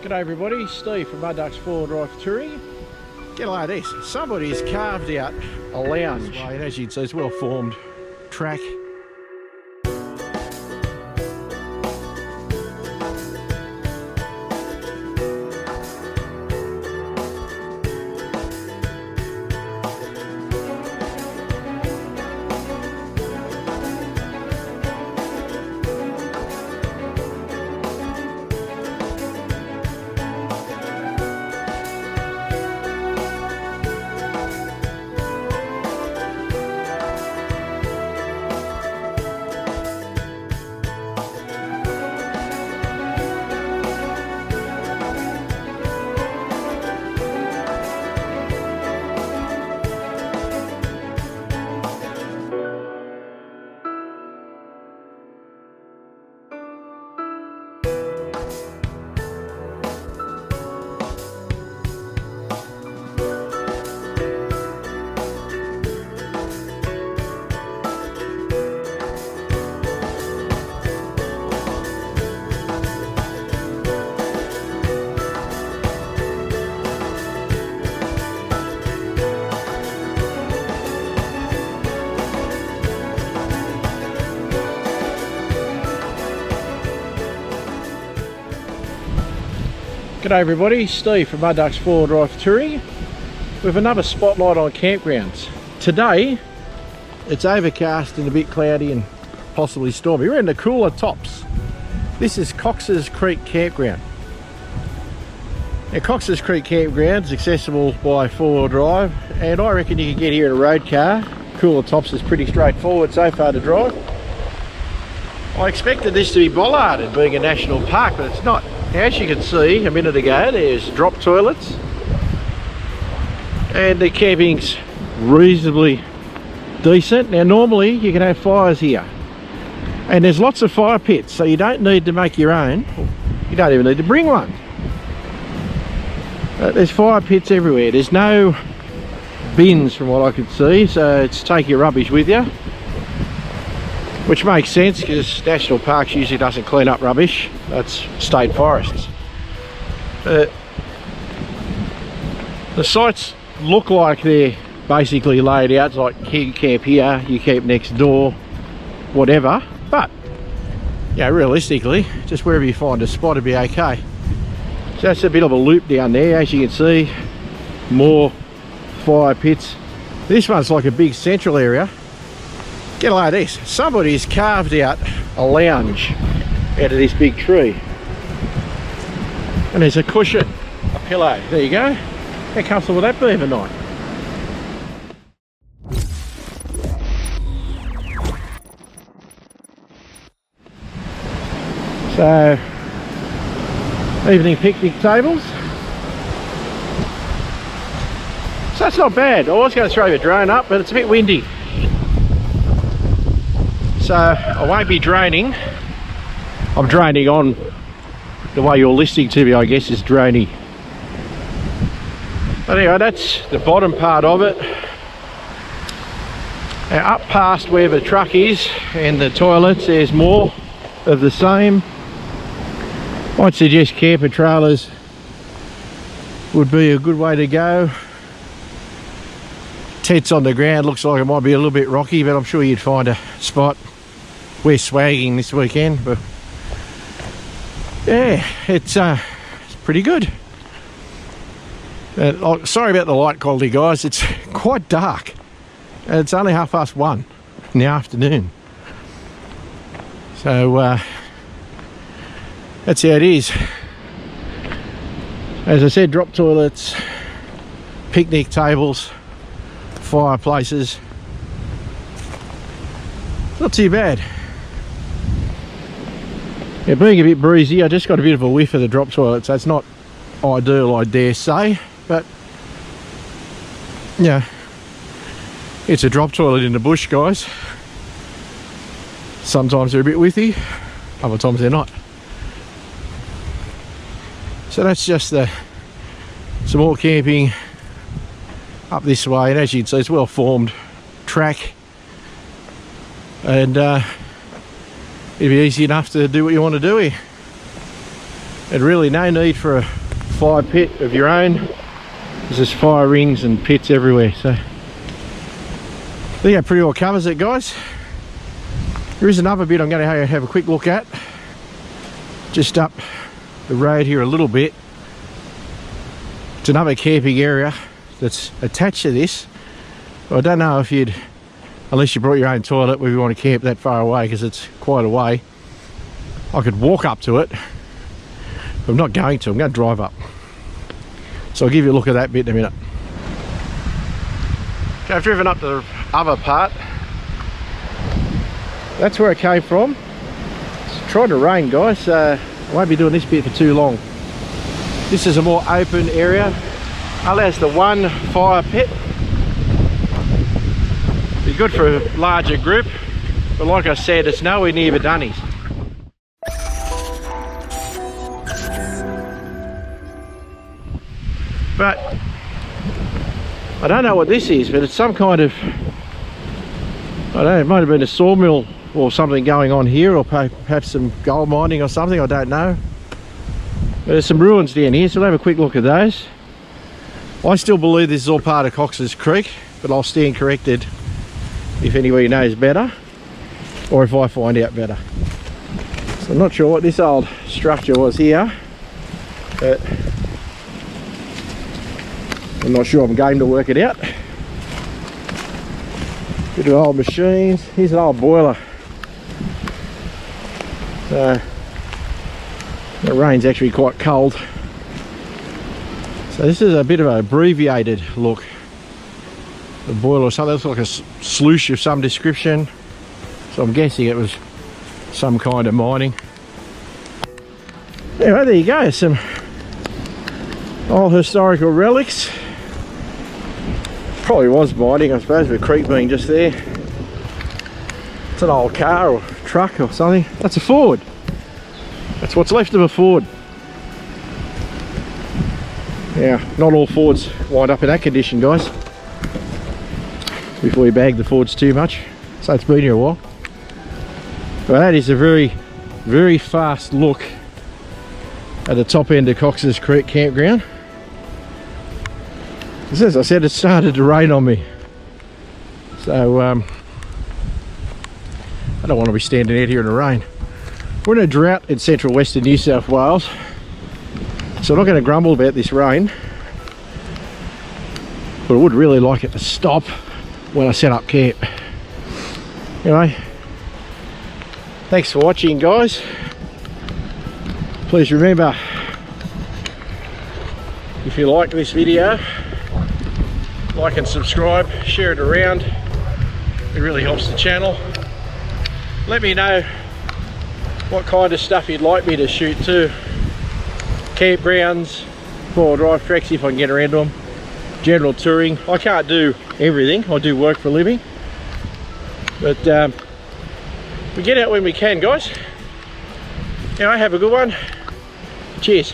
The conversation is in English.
G'day everybody, Steve from Mud Ducks 4-wheel drive touring. Get a load of this. Somebody has carved out a lounge. And as you'd see, it's well formed track. G'day everybody, Steve from Mud Ducks 4-wheel drive touring with another spotlight on campgrounds. Today it's overcast and a bit cloudy and possibly stormy. We're in the Coolah Tops. This is Cox's Creek Campground. Now Cox's Creek Campground is accessible by 4-wheel drive, and I reckon you can get here in a road car. Coolah Tops is pretty straightforward so far to drive. I expected this to be bollarded, being a national park, but it's not. As you can see a minute ago, there's drop toilets and the camping's reasonably decent. Now normally you can have fires here and there's lots of fire pits, so you don't need to make your own. You don't even need to bring one. There's fire pits everywhere. There's no bins from what I could see, so it's take your rubbish with you, which makes sense because national parks usually doesn't clean up rubbish. That's state forests. The sites look like they're basically laid out, like you camp here, you camp next door, whatever, but yeah, realistically just wherever you find a spot will be okay. So that's a bit of a loop down there. As you can see, more fire pits. This one's like a big central area. Get a load of this. Somebody's carved out a lounge out of this big tree. And there's a cushion, a pillow. There you go. How comfortable would that be overnight? So, evening picnic tables. So that's not bad. I was going to throw the drone up, but it's a bit windy. So I won't be draining. I'm draining on the way you're listening to me, I guess, is draining. But anyway, that's the bottom part of it. Now up past where the truck is and the toilets, there's more of the same. I'd suggest camper trailers would be a good way to go. Tents on the ground, looks like it might be a little bit rocky, but I'm sure you'd find a spot. We're swagging this weekend, but yeah, it's pretty good. Sorry about the light quality, guys. It's quite dark and it's only 1:30 in the afternoon, so that's how it is. As I said, drop toilets, picnic tables, fireplaces. Not too bad. Yeah, being a bit breezy, I just got a bit of a whiff of the drop toilet, so it's not ideal, I dare say, but yeah, it's a drop toilet in the bush, guys. Sometimes they're a bit whiffy, other times they're not. So that's just some more camping up this way, and as you can see, it's well formed track, and it'd be easy enough to do what you want to do here. and really no need for a fire pit of your own. There's just fire rings and pits everywhere, so I think that pretty well covers it, guys. There is another bit I'm going to have a quick look at just up the road here a little bit. It's another camping area that's attached to this. I don't know if you'd, unless you brought your own toilet, whether you want to camp that far away, because it's quite a way. I could walk up to it, but I'm not going to. I'm going to drive up. So I'll give you a look at that bit in a minute. Okay, I've driven up to the other part. That's where I came from. It's trying to rain, guys, so I won't be doing this bit for too long. This is a more open area. Allows the one fire pit. Be good for a larger group, but like I said, it's nowhere near the Dunnies. But I don't know what this is, but it's some kind of, I don't know, it might have been a sawmill or something going on here, or perhaps some gold mining or something, I don't know. But there's some ruins down here, so we'll have a quick look at those. I still believe this is all part of Cox's Creek, but I'll stand corrected if anybody knows better, or if I find out better. So I'm not sure what this old structure was here, but I'm not sure I'm game to work it out. Bit of old machines. Here's an old boiler. So the rain's actually quite cold. So this is a bit of an abbreviated look. The boiler or something, looks like a sluice of some description. So I'm guessing it was some kind of mining. Anyway, there you go, some old historical relics. Probably was mining, I suppose, with a creek being just there. It's an old car or truck or something. That's a Ford. That's what's left of a Ford. Yeah, not all Fords wind up in that condition, guys. Before you bag the Fords too much. So it's been here a while. But that is a very, very fast look at the top end of Cox's Creek Campground. As I said, it started to rain on me. So I don't want to be standing out here in the rain. We're in a drought in central western New South Wales. So I'm not going to grumble about this rain. But I would really like it to stop when I set up camp. Anyway, thanks for watching, guys. Please remember, if you like this video, like and subscribe, share it around. It really helps the channel. Let me know what kind of stuff you'd like me to shoot too. Campgrounds, four-wheel drive tracks if I can get around them. General touring. I can't do everything. I do work for a living. But we get out when we can, guys. Anyway, have a good one. Cheers.